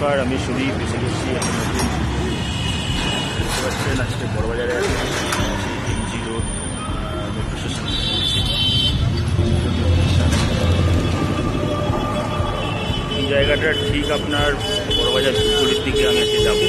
নমস্কার, আমি সুদীপ এসে গেছি এখন নতুন বুঝতে পারছেন আজকে বড়বাজারে আছি। এমজি রোড মেট্রো স্টেশন এই জায়গাটা ঠিক আপনার বড়বাজার বিপরীত দিকে আমি আজকে যাবো।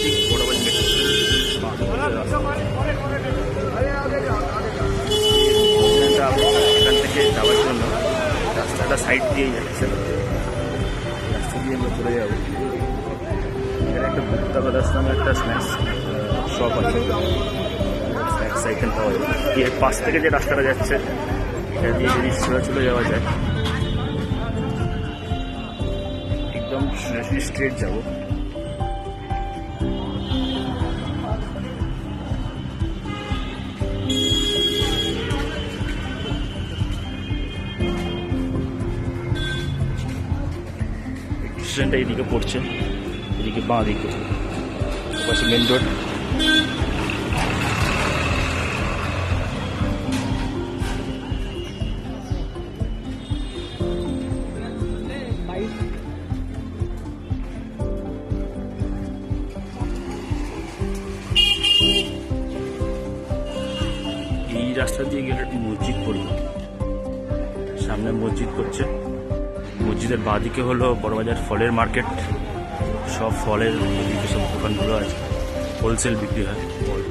ঠিক বড়বাজার মেট্রো এখান থেকে যাওয়ার জন্য রাস্তাটা সাইড দিয়েই যাচ্ছে, রাস্তা দিয়ে আমরা চলে যাবো। এখানে একটা গুপ্তা ব্রাদার্স নামে একটা স্ন্যাক্স শপ আছে, স্ন্যাক্স আইটেম পাওয়া যায়। এর পাশ থেকে যে রাস্তাটা যাচ্ছে এটা দিয়ে যদি চলে যাওয়া যায় একদম সোজাসুজি স্ট্রেট যাবো। স্টেশনটা এদিকে পড়ছে, এদিকে বাঁ দিকে পাশে মেন রোড। এই রাস্তা দিয়ে গেলে একটু মসজিদ পড়বে, সামনে মসজিদ পড়ছে। মসজিদের বাঁদিকে হলো বড়বাজার ফলের মার্কেট, সব ফলের ওদিকে সব দোকানগুলো আছে, হোলসেল বিক্রি হয় ফল।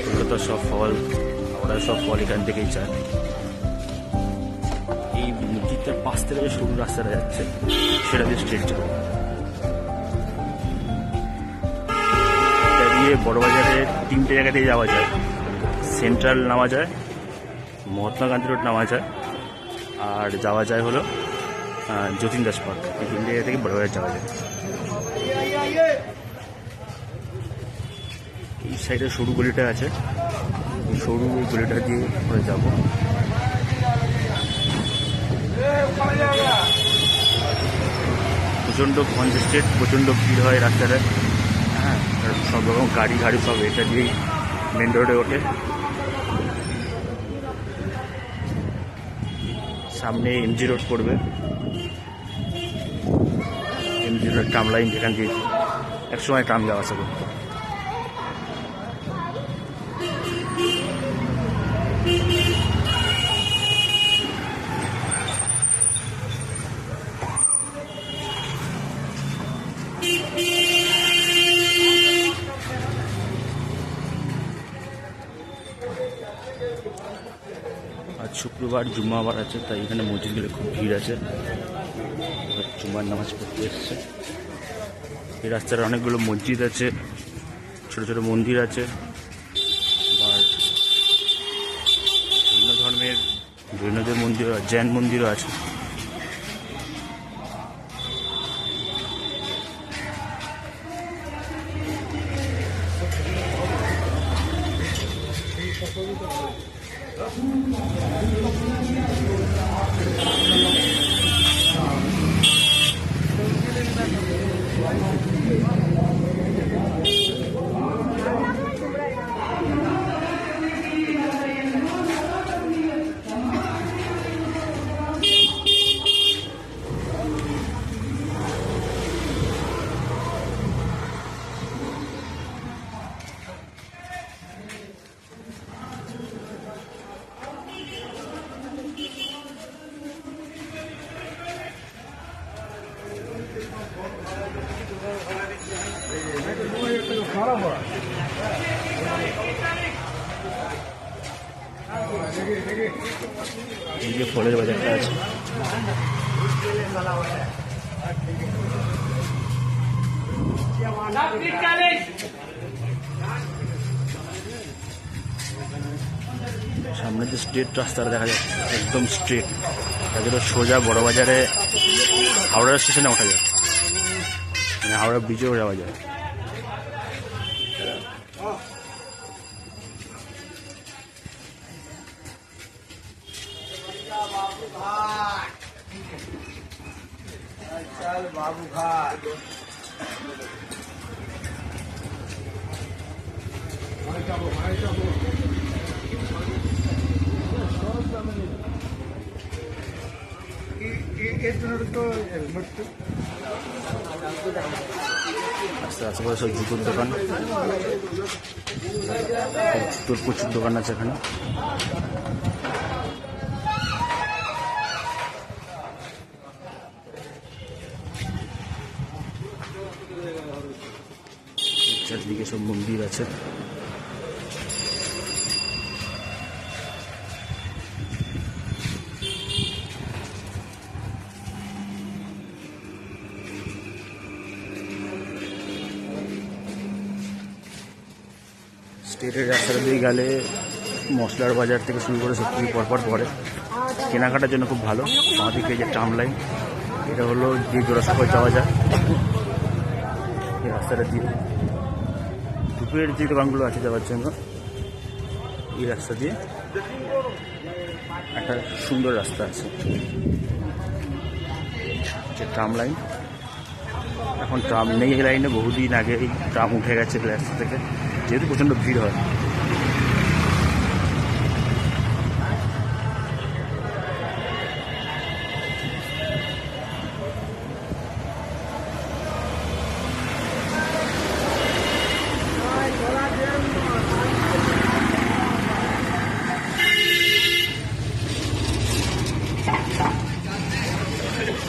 কলকাতার সব ফল, আমরা সব ফল এখান থেকেই চাই। এই মসজিদটার পাশ থেকে যে সরু রাস্তাটা যাচ্ছে সেটা দিয়ে স্ট্রেট যাবে। এটা দিয়ে বড়বাজারে তিনটে জায়গাতেই যাওয়া যায়। সেন্ট্রাল নামা যায়, মহাত্মা গান্ধী রোড নামা যায়, আর যাওয়া যায় হলো যতীন দাস পার্ক। এই তিন জায়গা থেকে বড়বাজার যাওয়া যায়। এই সাইডে সরু গলিটা আছে, সরু ওই গলিটা দিয়ে আমরা যাবো। প্রচণ্ড কনজেস্টেড, প্রচণ্ড ভিড় হয় রাস্তাটা। হ্যাঁ, সব রকম গাড়ি সব এটা দিয়েই মেন রোডে ওঠে। সামনে এমজি রোড পড়বে, এমজি রোড ট্রাম লাইন যেখান দিয়ে একসময় ট্রাম যাওয়া আসা করতো। আজ শুক্রবার, জুম্মাবার আছে, তাই এখানে মসজিদগুলো খুব ভিড় আছে। জুম্মার নামাজ পড়তে এসছে। এই রাস্তার অনেকগুলো মসজিদ আছে, ছোট ছোট মন্দির আছে, আবার বিভিন্ন ধর্মের জৈনদের মন্দির, জৈন মন্দিরও আছে। এই যে ফলের বাজারটা আছে, সামনে যে স্ট্রেট রাস্তাটা দেখা যাচ্ছে একদম স্ট্রেট, তাদেরও সোজা বড়বাজারে হাওড়া স্টেশনে ওঠা যায়, মানে হাওড়া ব্রিজেও যাওয়া যায়। बाबू घाट আস্তে আশেপাশে সব জুতোর দোকান, জুতোর প্রচুর দোকান আছে এখানে। চারদিকে সব মন্দির আছে। স্টেটের রাস্তাটা দিয়ে গেলে মশলার বাজার থেকে শুরু করে সব কিছু পরপর পড়ে, কেনাকাটার জন্য খুব ভালো। আমাদেরকে যে ট্রাম লাইন, এটা হলো যে জোড়াসাঁকোয় যাওয়া যায় এই রাস্তাটা দিয়ে। ধূপের যে দোকানগুলো আছে যাওয়ার জন্য এই রাস্তা দিয়ে একটা সুন্দর রাস্তা আছে, যে ট্রাম লাইন। এখন ট্রাম নেই এই লাইনে, বহুদিন আগে এই ট্রাম উঠে গেছে রাস্তা থেকে, যেহেতু প্রচণ্ড ভিড় হয়।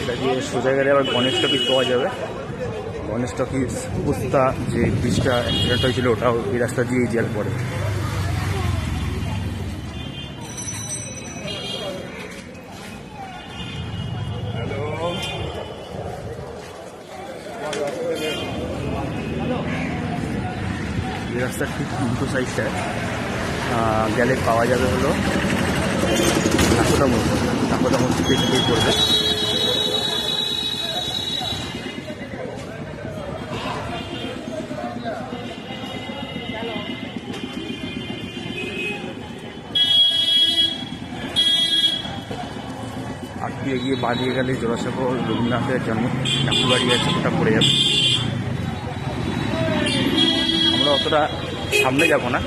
এটা দিয়ে সোজা গেলে আবার গণেশ টকিজ পাওয়া যাবে। গণেশ টকিজ উস্তা যে ব্রিজটা অ্যাক্সিডেন্ট হয়েছিল, ওটাও এই রাস্তা দিয়েই যাওয়ার পরে। এই রাস্তার ঠিক উল্টো সাইডটায় গেলে পাওয়া যাবে হলো নাকোদা মসজিদ। নাকোদা মসজিদে থেকেই পড়বে। আর দিয়ে গিয়ে বাদিয়ে গেলে জোড়াসাঁকো রবীন্দ্রনাথের জন্ম ঠাকুরবাড়ি আছে, ওটা পড়ে যাবে। আমরা অতটা সামনে যাব না,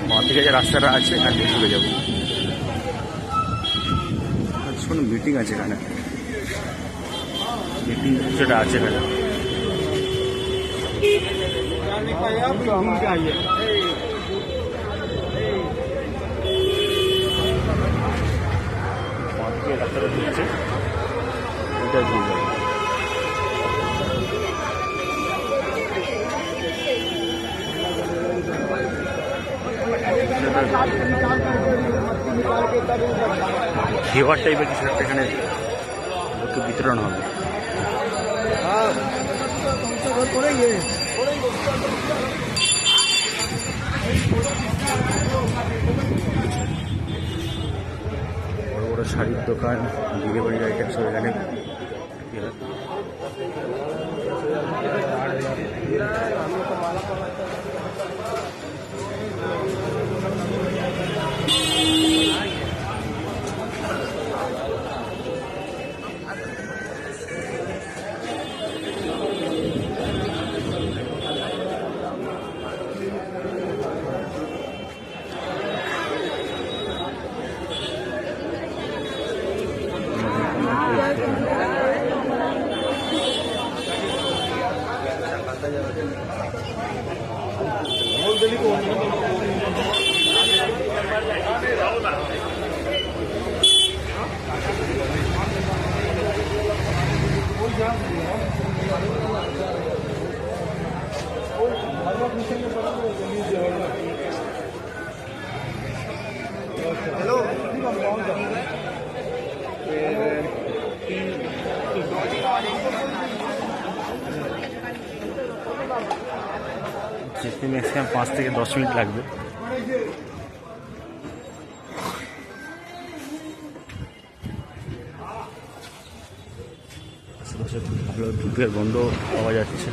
আমার দিকে যে রাস্তাটা আছে এখান থেকে চলে যাবো। কোনো মিটিং আছে এখানে, মিটিং সেটা আছে এখানে। রাস্তাটা দিচ্ছে ওইটা দিয়ে যাবে। খেওয়ার টাইপের কিছু একটা এখানে লোককে বিতরণ হবে। বড় বড় শাড়ির দোকান, বিয়ে বাড়ির আইটেম সব এখানে। যেতে ম্যাক্সিমাম 5 থেকে 10 মিনিট লাগবে। আশেপাশে খুব ভালো ধূপের গন্ধ পাওয়া যাচ্ছে।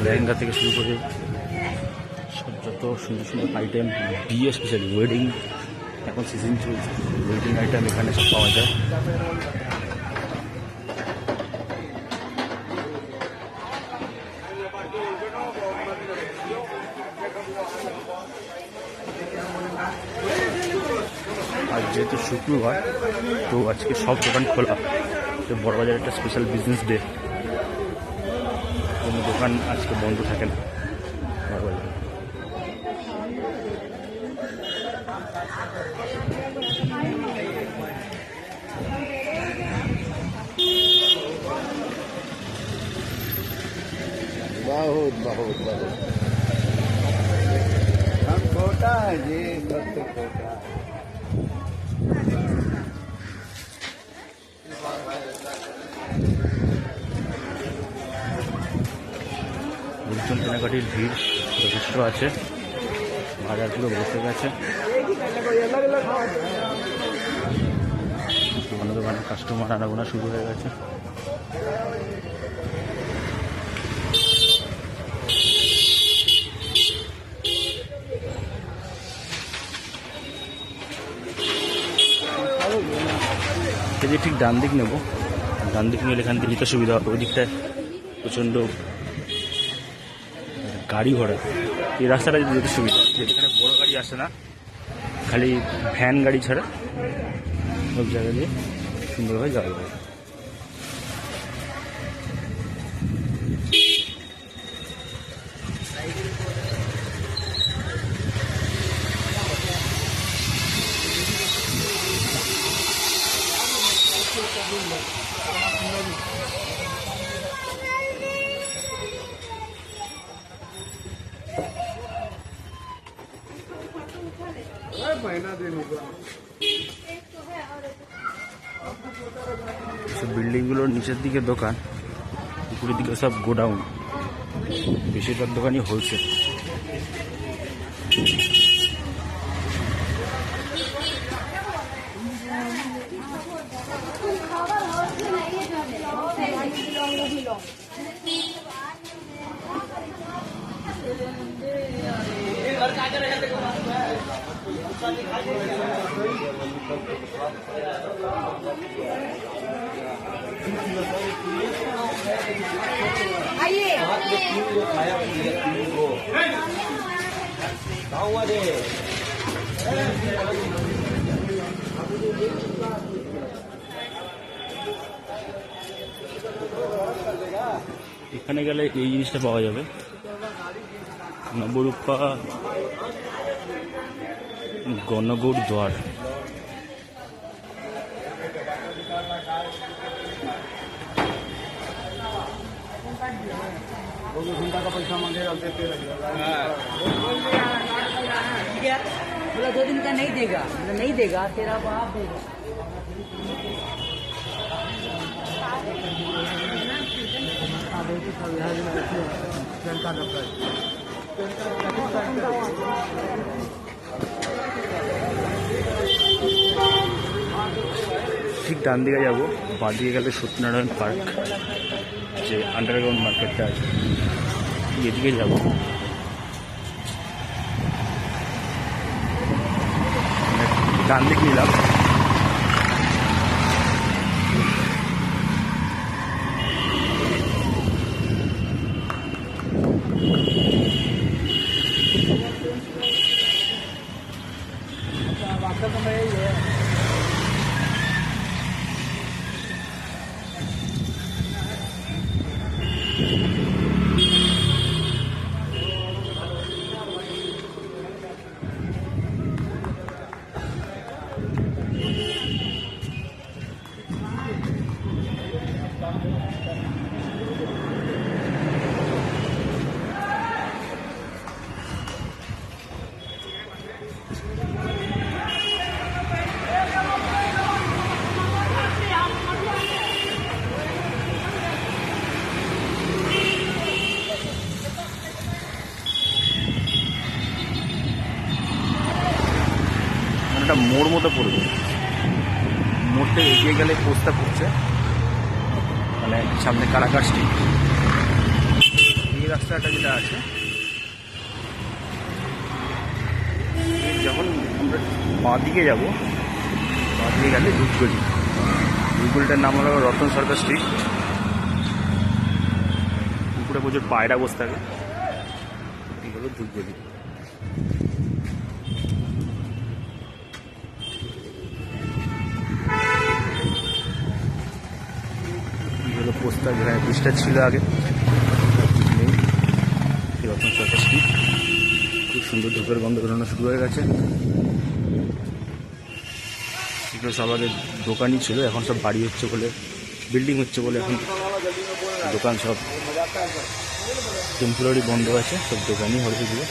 লেহেঙ্গা থেকে শুরু করে সব যত সুন্দর সুন্দর আইটেম, বিয়ে স্পেশালি ওয়েডিং, এখন সিজন চলছে, ওয়েডিং আইটেম এখানে সব পাওয়া যায়। আর যেহেতু শুক্রবার, তো আজকে সব দোকান খোলা, তো বড়বাজার একটা স্পেশাল বিজনেস ডে, কোনো দোকান আজকে বন্ধ থাকে না বড়বাজারে। बहुत बहुत बहुत हम छोटा है जी, सबसे छोटा। লোকজন কেনাকাটির ভিড় যথেষ্ট আছে, বাজারগুলো বসে গেছে, দোকানে দোকানে কাস্টমার আনাগোনা শুরু হয়ে গেছে। যে ঠিক ডান দিক নেবো, ডান দিক নিলে এখান থেকে নিতে সুবিধা হবে, ওই দিকটায় প্রচণ্ড গাড়ি ঘোড়া, এই রাস্তাটা যদি যেতে সুবিধা, যেহেতু এখানে বড়ো গাড়ি আসে না, খালি ভ্যান গাড়ি ছাড়া সব জায়গা দিয়ে সুন্দরভাবে যাওয়া যাবে। বিল্ডিংগুলোর নিচের দিকে দোকান, উপরের দিকে সব গোডাউন, বেশিরভাগ দোকানই হোলসেল। এখানে গেলে এই জিনিসটা পাওয়া যাবে, নবরূপা গণগৌড় দ্বার। पैसा मांगेगा देते रहेगा। बोला 2 दिन का नहीं देगा, मतलब नहीं देगा, तेरा बाप देगा। ঠিক ডান দিকে যাবো, বাঁ দিকে গেলে সত্যনারায়ণ পার্ক, যে আন্ডারগ্রাউন্ড মার্কেটটা আছে, এদিকে যাবো। ডান দিক নিলাম, একটা মোড় মতো পড়বে, মোড় থেকে এগিয়ে গেলে পোস্টটা পড়ছে, মানে সামনে কারাকার স্ট্রিট। এই রাস্তাটা যেটা আছে, যখন আমরা বাঁ দিকে যাবো, বাঁ দিকে গেলে ধূপগুড়ি, ধূপগুড়িটার নাম হলো রতন সরকার স্ট্রিট। উপরে প্রচুর পায়রা বসে থাকে। এই হলো ধূপগুড়ি। এই হলো পোস্টার, যেখানে ব্রিজটা ছিল আগে, নেই। এই রতন সরকার স্ট্রিট। খুব সুন্দর ধূপের গন্ধ বেরোনো শুরু হয়ে গেছে। এগুলো সব আগে দোকানই ছিল, এখন সব বাড়ি হচ্ছে বলে, বিল্ডিং হচ্ছে বলে এখন দোকান সব টেম্পোরারি বন্ধ আছে, সব দোকানই হয়েছে এগুলো।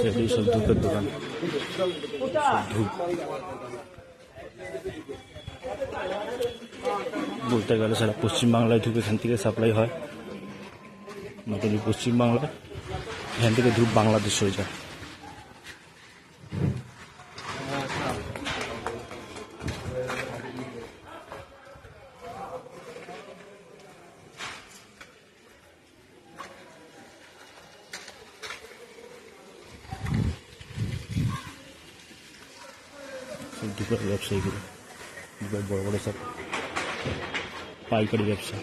সেটাই সব ধূপের দোকান, ধূপ বলতে গেলে সারা পশ্চিমবাংলায় ধূপ এখান থেকে সাপ্লাই হয়। নট অনলি পশ্চিমবাংলায়, এখান থেকে ধূপ বাংলাদেশ হয়ে যায়। ধূপের ব্যবসায়ীগুলো, ধূপের বড় বড় সব পাইকারি ব্যবসা,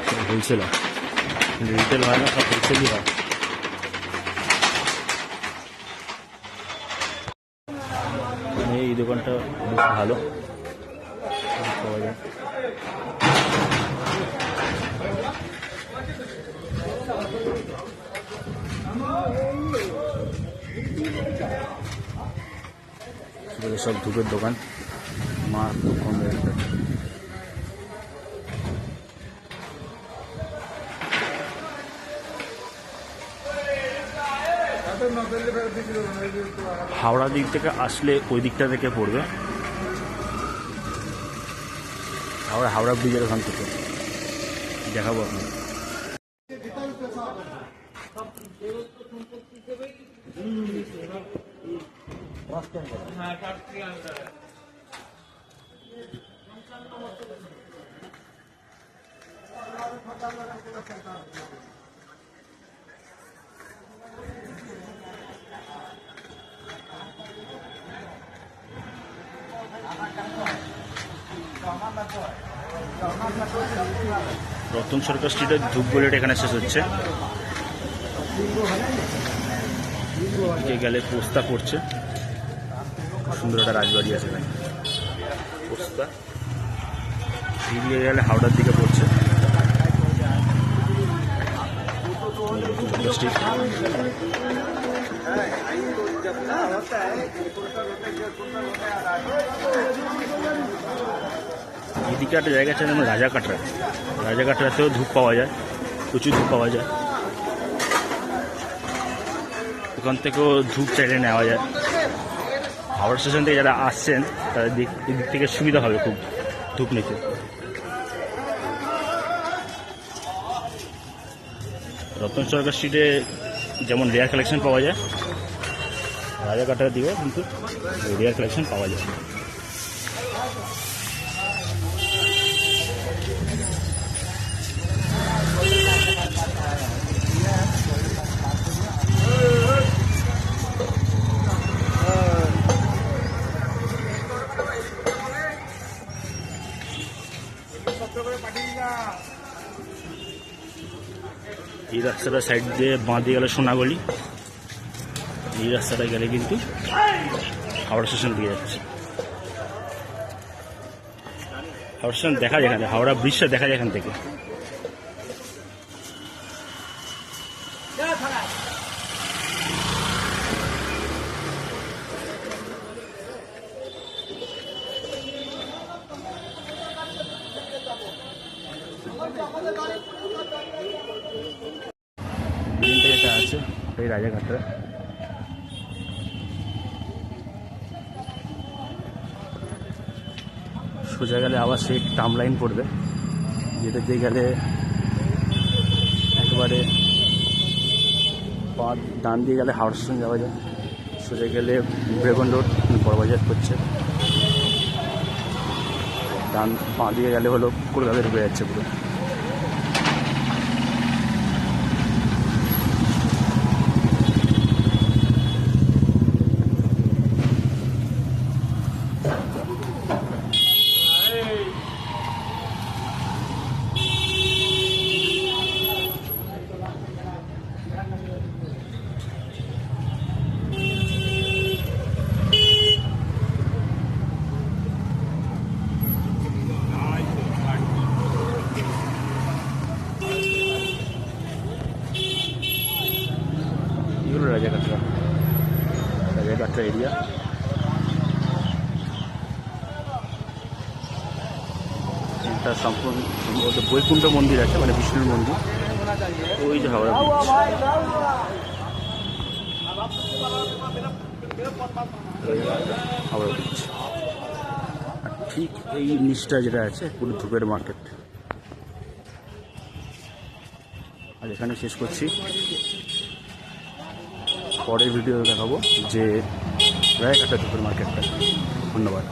সব হোলসেলার, রিটেল হয় না, সব হোলসেলই হয়। এই দোকানটা বেশ ভালো পাওয়া যায়। সব ধূপের দোকান, মা কম রেটে। হাওড়া দিক থেকে আসলে ওই দিকটা থেকে পড়বে, হাওড়া ব্রিজের ওখান থেকে দেখাবো আপনি। রতন সরকার স্ট্রিটের ধূপগুড়িটা এখানে শেষ হচ্ছে। গেলে পোস্তা পড়ছে, সুন্দর একটা রাজবাড়ি আছে এখানে পোস্তা। এগিয়ে গেলে হাওড়ার দিকে পড়ছে স্ট্রিট। এদিকে একটা জায়গা আছে যেমন রাজাকাটরাতেও ধূপ পাওয়া যায়, প্রচুর ধূপ পাওয়া যায়। ওখান থেকেও ধূপ চাইলে নেওয়া যায়। হাওড়া স্টেশন থেকে যারা আসছেন তাদের দিক থেকে সুবিধা হবে খুব ধূপ নিতে। রতন সরকার স্ট্রিটে যেমন রেয়ার কালেকশন পাওয়া যায়, রাজাকাটার দিকেও কিন্তু রেয়ার কালেকশন পাওয়া যায়। এই রাস্তাটা সাইড দিয়ে বাঁ দিয়ে গেলে সোনাগলি, এই রাস্তাটা গেলে কিন্তু হাওড়া স্টেশন দিয়ে যাচ্ছে। হাওড়া স্টেশন দেখা যায় এখানে, হাওড়া ব্রিজটা দেখা যায় এখান থেকে। যেটা আছে এই রাজাঘাটরা, সোজা গেলে আবার সেই টার্ম লাইন পড়বে, যেটা দিয়ে গেলে একবারে ডান দিয়ে গেলে হাওড়া স্টেশন যাওয়া যায়, সোজা গেলে বেগুন রোড বড়বাজার করছে, ডান বাঁ দিয়ে গেলে হলো কলকাতা ঢুকে যাচ্ছে পুরো। এগুলো রাজাঘাটরা এরিয়া। এটা সম্ভবত বৈকুণ্ঠ মন্দির আছে, মানে বিষ্ণুর মন্দির। ওই যে হাওড়া ব্রিজ, হাওড়া ব্রিজ। আর ঠিক এই নিচটা যেটা আছে পুরো ধূপের মার্কেট। আর এখানে শেষ করছি, পরের ভিডিও দেখাবো যে রায়ঘাটা ধূপের মার্কেটটা। ধন্যবাদ।